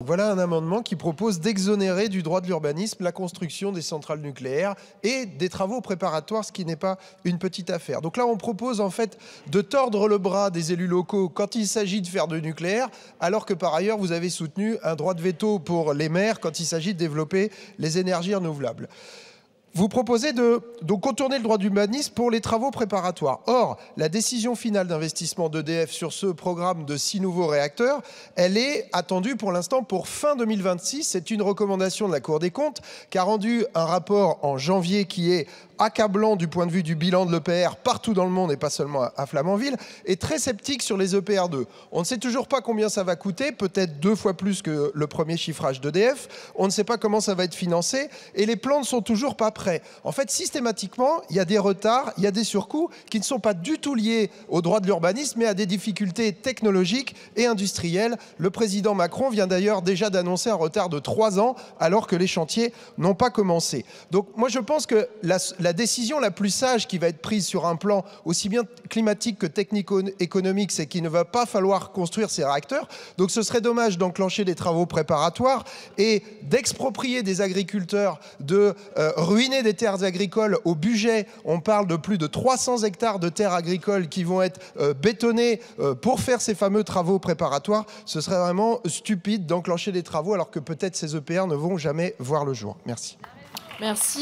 Voilà un amendement qui propose d'exonérer du droit de l'urbanisme la construction des centrales nucléaires et des travaux préparatoires, ce qui n'est pas une petite affaire. Donc là, on propose en fait de tordre le bras des élus locaux quand il s'agit de faire du nucléaire, alors que par ailleurs, vous avez soutenu un droit de veto pour les maires quand il s'agit de développer les énergies renouvelables. Vous proposez de contourner le droit d'urbanisme pour les travaux préparatoires. Or, la décision finale d'investissement d'EDF sur ce programme de 6 nouveaux réacteurs, elle est attendue pour l'instant pour fin 2026. C'est une recommandation de la Cour des comptes qui a rendu un rapport en janvier qui est accablant du point de vue du bilan de l'EPR partout dans le monde et pas seulement à Flamanville, et très sceptique sur les EPR2. On ne sait toujours pas combien ça va coûter, peut-être 2 fois plus que le premier chiffrage d'EDF. On ne sait pas comment ça va être financé et les plans ne sont toujours pas prêts. En fait, systématiquement, il y a des retards, il y a des surcoûts qui ne sont pas du tout liés au droit de l'urbanisme, mais à des difficultés technologiques et industrielles. Le président Macron vient d'ailleurs déjà d'annoncer un retard de 3 ans alors que les chantiers n'ont pas commencé. Donc moi je pense que la décision la plus sage qui va être prise sur un plan aussi bien climatique que technico-économique, c'est qu'il ne va pas falloir construire ces réacteurs. Donc ce serait dommage d'enclencher des travaux préparatoires et d'exproprier des agriculteurs, de ruiner des terres agricoles au budget. On parle de plus de 300 hectares de terres agricoles qui vont être bétonnées pour faire ces fameux travaux préparatoires. Ce serait vraiment stupide d'enclencher des travaux alors que peut-être ces EPR ne vont jamais voir le jour. Merci. Merci.